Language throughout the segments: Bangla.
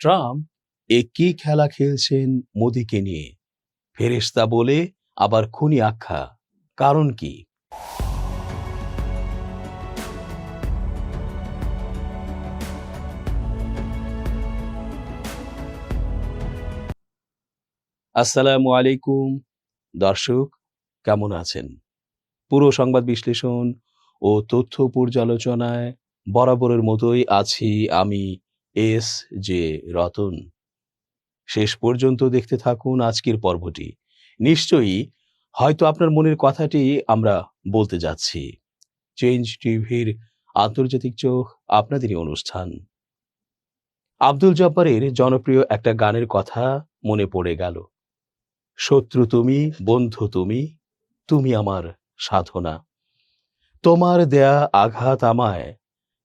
ট্রাম্প কি খেলা খেলছেন মোদিকে নিয়ে? ফেরেশতা বলে আবার খুনি আখ্যা, কারণ কি? আসসালামু আলাইকুম দর্শক, কেমন আছেন? পুরো সংবাদ বিশ্লেষণ ও তথ্য পর্যালোচনায় বরাবরের মতোই আছি আমি এস জে রতন। শেষ পর্যন্ত দেখতে থাকুন আজকের পর্বটি। নিশ্চয়ই হয়তো আপনার মনের কথাটি আমরা বলতে যাচ্ছি। চেঞ্জ টিভির আন্তর্জাতিক চোখ আপনাদেরই অনুষ্ঠান। আব্দুল জব্বারের জনপ্রিয় একটা গানের কথা মনে পড়ে গেল। শত্রু তুমি, বন্ধু তুমি, তুমি আমার সাধনা। তোমার দেয়া আঘাত আমায়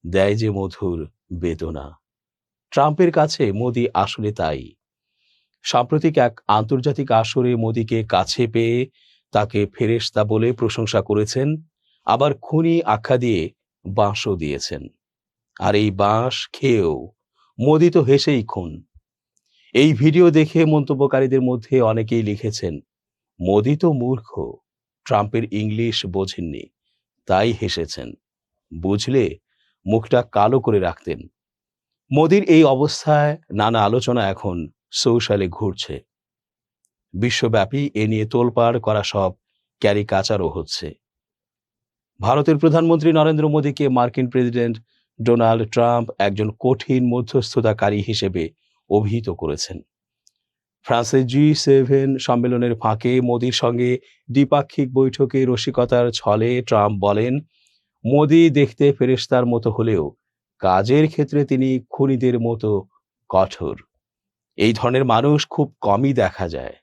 দেয় যে মধুর বেদনা। ট্রাম্পের কাছে মোদি আসলে তাই। সাম্প্রতিক এক আন্তর্জাতিক আসরে মোদিকে কাছে পেয়ে তাকে ফেরেশতা বলে প্রশংসা করেছেন, আবার খুনি আখ্যা দিয়ে বাঁশও দিয়েছেন। আর এই বাঁশ খেয়েও মোদি তো হেসেই খুন। এই ভিডিও দেখে মন্তব্যকারীদের মধ্যে অনেকেই লিখেছেন, মোদি তো মূর্খ, ট্রাম্পের ইংলিশ বোঝেননি, তাই হেসেছেন, বুঝলে মুখটা কালো করে রাখতেন। মোদির এই অবস্থায় নানা আলোচনা এখন সোশ্যালে ঘুরছে। বিশ্বব্যাপী এ নিয়ে তোলপাড় করা সব ক্যারিকাচারও হচ্ছে। ভারতের প্রধানমন্ত্রী নরেন্দ্র মোদীকে মার্কিন প্রেসিডেন্ট ডোনাল্ড ট্রাম্প একজন কঠিন মধ্যস্থতাকারী হিসেবে অভিহিত করেছেন। ফ্রান্সের G7 সম্মেলনের ফাঁকে মোদির সঙ্গে দ্বিপাক্ষিক বৈঠকে রসিকতার ছলে ট্রাম্প বলেন, মোদি দেখতে ফেরেশতার মতো হলেও কাজের ক্ষেত্রে তিনি খুনিদের মতো কঠোর। এই ধরনের মানুষ খুব কমই দেখা যায়।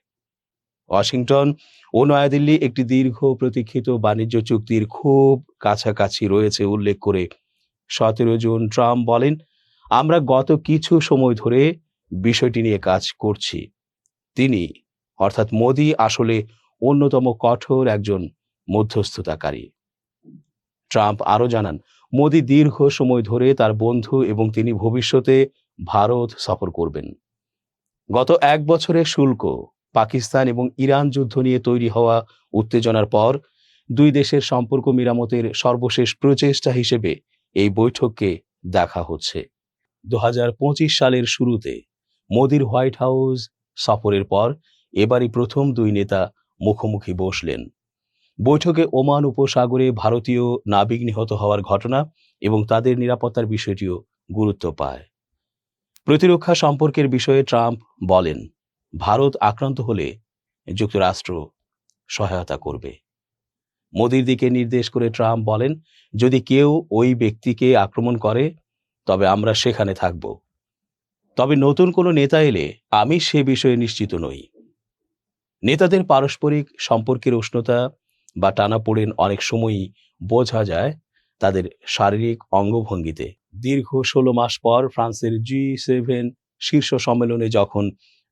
ওয়াশিংটন ও নয়াদিল্লি একটি দীর্ঘ প্রতীক্ষিত বাণিজ্য চুক্তির খুব কাছাকাছি রয়েছে উল্লেখ করে 17 জুন ট্রাম্প বলেন, আমরা গত কিছু সময় ধরে বিষয়টি নিয়ে কাজ করছি। তিনি অর্থাৎ মোদি আসলে অন্যতম কঠোর একজন মধ্যস্থতাকারী। ট্রাম্প আরও জানান, মোদি দীর্ঘ সময় ধরে তার বন্ধু এবং তিনি ভবিষ্যতে ভারত সফর করবেন। গত এক বছরের শুল্ক, পাকিস্তান এবং ইরান যুদ্ধ নিয়ে তৈরি হওয়া উত্তেজনার পর দুই দেশের সম্পর্ক মেরামতের সর্বশেষ প্রচেষ্টা হিসেবে এই বৈঠককে দেখা হচ্ছে। 2025 সালের শুরুতে মোদির হোয়াইট হাউস সফরের পর এবারই প্রথম দুই নেতা মুখোমুখি বসলেন। বৈঠকে ওমান উপসাগরে ভারতীয় নাবিক নিহত হওয়ার ঘটনা এবং তাদের নিরাপত্তার বিষয়টিও গুরুত্ব পায়। প্রতিরক্ষা সম্পর্কের বিষয়ে ট্রাম্প বলেন, ভারত আক্রান্ত হলে যুক্তরাষ্ট্র সহায়তা করবে। মোদির দিকে নির্দেশ করে ট্রাম্প বলেন, যদি কেউ ওই ব্যক্তিকে আক্রমণ করে তবে আমরা সেখানে থাকব। তবে নতুন কোনো নেতা এলে আমি সে বিষয়ে নিশ্চিত নই। নেতাদের পারস্পরিক সম্পর্কের উষ্ণতা বা টানাপোড়েন অনেক সময়ই বোঝা যায় তাদের শারীরিক অঙ্গভঙ্গিতে। দীর্ঘ 16 মাস পর ফ্রান্সের G7 শীর্ষ সম্মেলনে যখন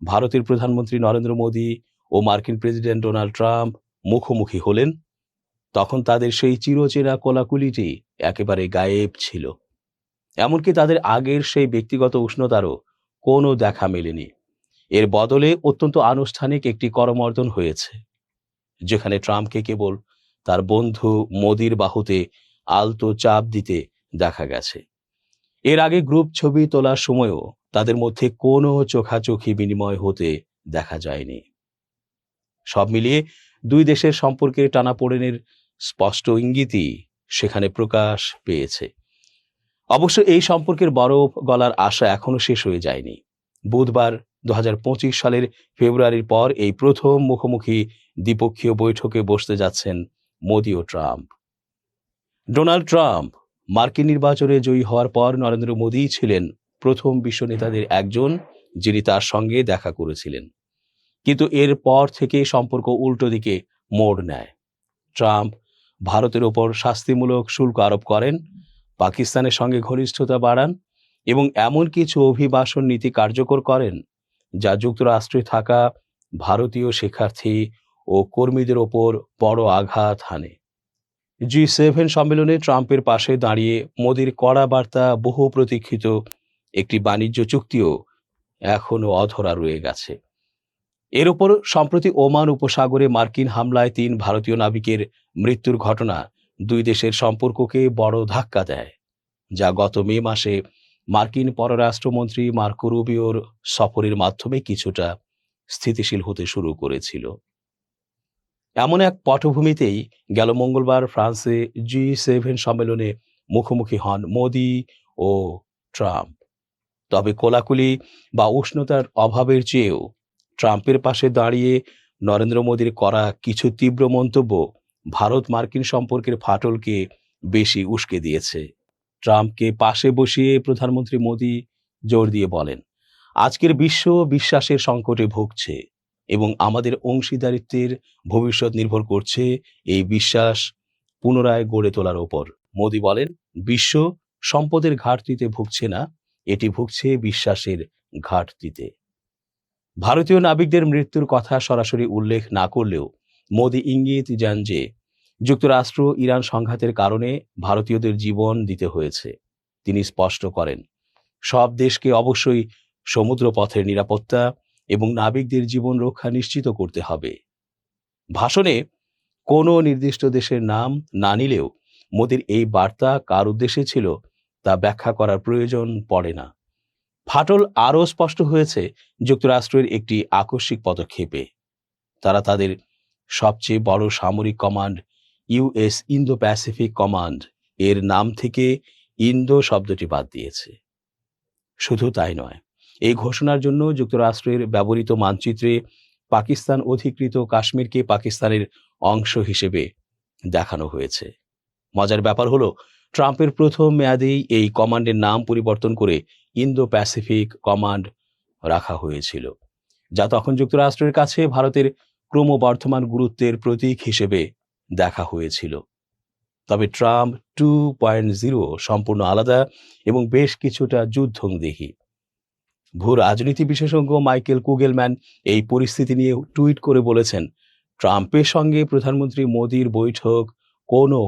ভারতের প্রধানমন্ত্রী নরেন্দ্র মোদী ও মার্কিন প্রেসিডেন্ট ডোনাল্ড ট্রাম্প মুখোমুখি হলেন, তখন তাদের সেই চিরচেনা কোলাকুলিটি একেবারে গায়েব ছিল। এমনকি তাদের আগের সেই ব্যক্তিগত উষ্ণতারও কোনো দেখা মেলেনি। এর বদলে অত্যন্ত আনুষ্ঠানিক একটি করমর্দন হয়েছে, যেখানে ট্রাম্পকে কেবল তার বন্ধু মোদির বাহুতে আলতো চাপ দিতে দেখা গেছে। এর আগে গ্রুপ ছবি তোলার সময়ও তাদের মধ্যে কোনো চোখাচোখি বিনিময় হতে দেখা যায়নি। সব মিলিয়ে দুই দেশের সম্পর্কের টানাপোড়েনের স্পষ্ট ইঙ্গিতই সেখানে প্রকাশ পেয়েছে। অবশ্য এই সম্পর্কের বরফ গলার আশা এখনো শেষ হয়ে যায়নি। বুধবার 2025 সালের ফেব্রুয়ারির পর এই প্রথম মুখোমুখি দ্বিপক্ষীয় বৈঠকে বসতে যাচ্ছেন মোদি ও ট্রাম্প। ডোনাল্ড ট্রাম্প মার্কিন নির্বাচনে জয়ী হওয়ার পর নরেন্দ্র মোদি ছিলেন প্রথম বিশ্ব নেতাদের একজন যিনি তার সঙ্গে দেখা করেছিলেন। কিন্তু এর পর থেকে সম্পর্ক উল্টো দিকে মোড় নেয়। ট্রাম্প ভারতের ওপর শাস্তিমূলক শুল্ক আরোপ করেন, পাকিস্তানের সঙ্গে ঘনিষ্ঠতা বাড়ান এবং এমন কিছু অভিবাসন নীতি কার্যকর করেন যা যুক্তরাষ্ট্রে থাকা ভারতীয় শিক্ষার্থী ও কর্মীদের ওপর বড় আঘাত হানে। G7 সম্মেলনে ট্রাম্পের পাশে দাঁড়িয়ে মোদির কড়া বার্তা বহু প্রতীক্ষিত একটি বাণিজ্য চুক্তিও এখনো অধরা রয়ে গেছে। এর ওপর সম্প্রতি ওমান উপসাগরে মার্কিন হামলায় ৩ ভারতীয় নাবিকের মৃত্যুর ঘটনা দুই দেশের সম্পর্ককে বড় ধাক্কা দেয়, যা গত মে মাসে মার্কিন পররাষ্ট্রমন্ত্রী মার্কো রুবিওর সফরের মাধ্যমে কিছুটা স্থিতিশীল হতে শুরু করেছিল। এমন এক পটভূমিতেই গেল মঙ্গলবার ফ্রান্সে G7 সম্মেলনে মুখোমুখি হন মোদি ও ট্রাম্প। তবে কোলাকুলি বা উষ্ণতার অভাবের চেয়েও ট্রাম্পের পাশে দাঁড়িয়ে নরেন্দ্র মোদীর করা কিছু তীব্র মন্তব্য ভারত মার্কিন সম্পর্কের ফাটলকে বেশি উস্কে দিয়েছে। ট্রাম্পকে পাশে বসিয়ে প্রধানমন্ত্রী মোদী জোর দিয়ে বলেন, আজকের বিশ্ব বিশ্বাসের সংকটে ভুগছে এবং আমাদের অংশীদারিত্বের ভবিষ্যৎ নির্ভর করছে এই বিশ্বাস পুনরায় গড়ে তোলার ওপর। মোদী বলেন, বিশ্ব সম্পদের ঘাটতিতে ভুগছে না, এটি ভুগছে বিশ্বাসের ঘাটতিতে। ভারতীয় নাবিকদের মৃত্যুর কথা সরাসরি উল্লেখ না করলেও মোদী ইঙ্গিত দেন যে যুক্তরাষ্ট্র ইরান সংঘাতের কারণে ভারতীয়দের জীবন দিতে হয়েছে। তিনি স্পষ্ট করেন, সব দেশকে অবশ্যই সমুদ্রপথের নিরাপত্তা এবং নাবিকদের জীবন রক্ষা নিশ্চিত করতে হবে। ভাষণে কোনো নির্দিষ্ট দেশের নাম না নিলেও মোদীর এই বার্তা কার উদ্দেশ্যে ছিল তা ব্যাখ্যা করার প্রয়োজন পড়ে না। ফাটল আরও স্পষ্ট হয়েছে যুক্তরাষ্ট্রের একটি আকস্মিক পদক্ষেপে। তারা তাদের সবচেয়ে বড় সামরিক command US Indo Pacific command এর নাম থেকে ইন্দো শব্দটি বাদ দিয়েছে। শুধু তাই নয়, এই ঘোষণার জন্য যুক্তরাষ্ট্রের ব্যবহৃত মানচিত্রে পাকিস্তান অধিকৃত কাশ্মীরকে পাকিস্তানের অংশ হিসেবে দেখানো হয়েছে। মজার ব্যাপার হলো, ট্রাম্পের প্রথম মেয়াদেই এই কমান্ডের নাম পরিবর্তন করে ইন্দো প্যাসিফিক কমান্ড রাখা হয়েছিল, যা তখন যুক্তরাষ্ট্রের কাছে ভারতের ক্রমবর্ধমান গুরুত্বের প্রতীক হিসেবে দেখা হয়েছিল। তবে ট্রাম্প 2.0 সম্পূর্ণ আলাদা এবং বেশ কিছুটা যুদ্ধংদেহী। ভূ রাজনীতি বিশেষজ্ঞ মাইকেল কুগেলম্যান এই পরিস্থিতি নিয়ে টুইট করে বলেছেন, ট্রাম্পের সঙ্গে প্রধানমন্ত্রী মোদীর বৈঠক কোনো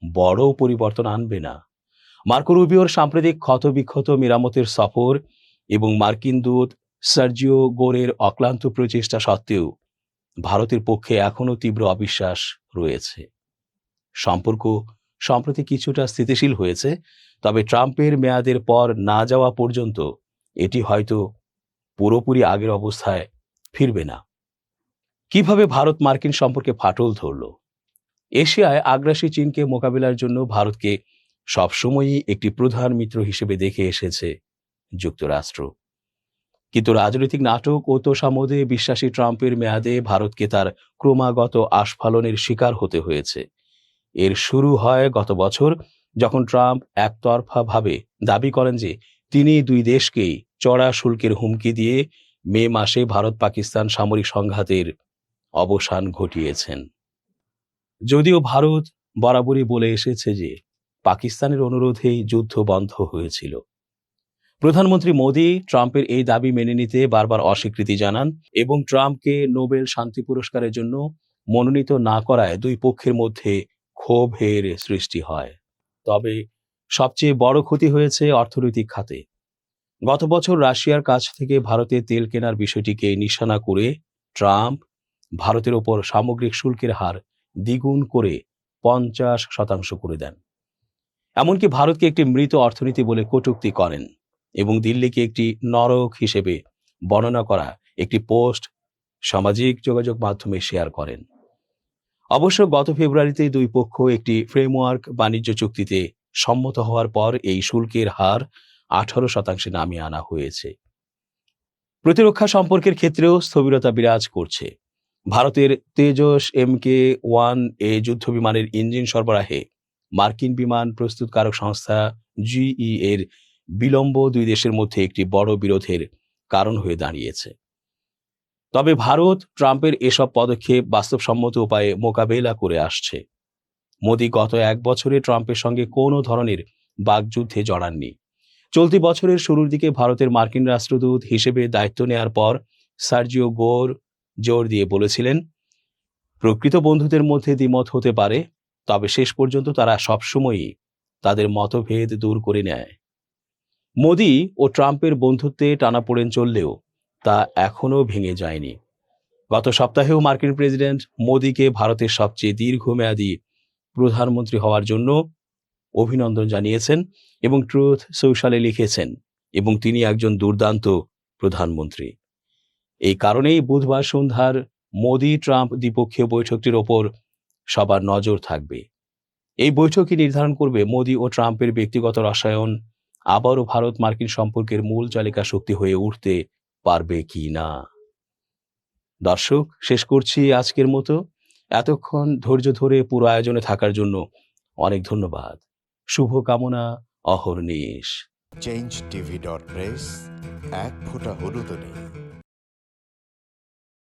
বড় পরিবর্তন আনবে না। মার্কো রুবিওর সাম্প্রতিক ক্ষতবিক্ষত মেরামতের সফর এবং মার্কিন দূত সার্জিও গোরের অক্লান্ত প্রচেষ্টা সত্ত্বেও ভারতের পক্ষে এখনও তীব্র অবিশ্বাস রয়েছে। সম্পর্ক সম্প্রতি কিছুটা স্থিতিশীল হয়েছে, তবে ট্রাম্পের মেয়াদের পর না যাওয়া পর্যন্ত এটি হয়তো পুরোপুরি আগের অবস্থায় ফিরবে না। কিভাবে ভারত মার্কিন সম্পর্কে ফাটল ধরল? এশিয়ায় আগ্রাসী চীনকে মোকাবিলার জন্য ভারতকে সবসময়ই একটি প্রধান মিত্র হিসেবে দেখে এসেছে যুক্তরাষ্ট্র। কিন্তু রাজনৈতিক নাটক ও তোষামোদে বিশ্বাসী ট্রাম্পের মেয়াদে ভারতকে তার ক্রমাগত আস্ফালনের শিকার হতে হয়েছে। এর শুরু হয় গত বছর, যখন ট্রাম্প একতরফাভাবে দাবি করেন যে তিনি দুই দেশকেই চড়া শুল্কের হুমকি দিয়ে মে মাসে ভারত পাকিস্তান সামরিক সংঘাতের অবসান ঘটিয়েছেন। যদিও ভারত বরাবরই বলে এসেছে যে পাকিস্তানের অনুরোধেই যুদ্ধ বন্ধ হয়েছিল। প্রধানমন্ত্রী মোদী ট্রাম্পের এই দাবি মেনে নিতে বারবার অস্বীকৃতি জানান এবং ট্রাম্পকে নোবেল শান্তি পুরস্কারের জন্য মনোনীত না করায় দুই পক্ষের মধ্যে ক্ষোভের সৃষ্টি হয়। তবে সবচেয়ে বড় ক্ষতি হয়েছে অর্থনৈতিক খাতে। গত বছর রাশিয়ার কাছ থেকে ভারতে তেল কেনার বিষয়টিকে নিশানা করে ট্রাম্প ভারতের ওপর সামগ্রিক শুল্কের হার দ্বিগুণ করে 50% করে দেন। এমনকি ভারতকে একটি মৃত অর্থনীতি বলে কটূক্তি করেন এবং দিল্লিকে একটি নরক হিসেবে বর্ণনা করা একটি পোস্ট সামাজিক যোগাযোগ মাধ্যমে শেয়ার করেন। অবশ্য গত ফেব্রুয়ারিতে দুই পক্ষ একটি ফ্রেমওয়ার্ক বাণিজ্য চুক্তিতে সম্মত হওয়ার পর এই শুল্কের হার 18% নামিয়ে আনা হয়েছে। প্রতিরক্ষা সম্পর্কের ক্ষেত্রেও স্থবিরতা বিরাজ করছে। ভারতের তেজস MK-1A যুদ্ধবিমানের ইঞ্জিন সরবরাহে মার্কিন বিমান প্রস্তুতকারক সংস্থা GE এর বিলম্ব দুই দেশের মধ্যে একটি বড় বিরোধের কারণ হয়ে দাঁড়িয়েছে। তবে ভারত ট্রাম্পের এসব পদক্ষেপ বাস্তবসম্মত উপায়ে মোকাবেলা করে আসছে। মোদী গত 1 বছরে ট্রাম্পের সঙ্গে কোনো ধরনের বাকযুদ্ধে জড়াননি। চলতি বছরের শুরুর দিকে ভারতের মার্কিন রাষ্ট্রদূত হিসেবে দায়িত্ব নেয়ার পর সার্জিও গোর জোর দিয়ে বলেছিলেন, প্রকৃত বন্ধুদের মধ্যে দ্বিমত হতে পারে, তবে শেষ পর্যন্ত তারা সবসময়ই তাদের মতভেদ দূর করে নেয়। মোদী ও ট্রাম্পের বন্ধুত্বে টানাপোড়েন চললেও তা এখনও ভেঙে যায়নি। গত সপ্তাহেও মার্কিন প্রেসিডেন্ট মোদিকে ভারতের সবচেয়ে দীর্ঘমেয়াদী প্রধানমন্ত্রী হওয়ার জন্য অভিনন্দন জানিয়েছেন এবং ট্রুথ সোশ্যালে লিখেছেন এবং তিনি একজন দুর্দান্ত প্রধানমন্ত্রী। এই কারণেই বুধবার সন্ধ্যার মোদি ট্রাম্প দ্বিপক্ষীয় বৈঠকটির ওপর সবার নজর থাকবে। এই বৈঠকই নির্ধারণ করবে মোদি ও ট্রাম্পের ব্যক্তিগত রসায়ন আবারও ভারত মার্কিন সম্পর্কের মূল চালিকা শক্তি হয়ে উঠতে পারবে কি না। দর্শক, শেষ করছি আজকের মতো। এতক্ষণ ধৈর্য ধরে পুরো আয়োজনে থাকার জন্য অনেক ধন্যবাদ। শুভকামনা অহর্নিশ। চেঞ্জ টিভি.প্রেস, এক ফোঁটা হলুদও নেই।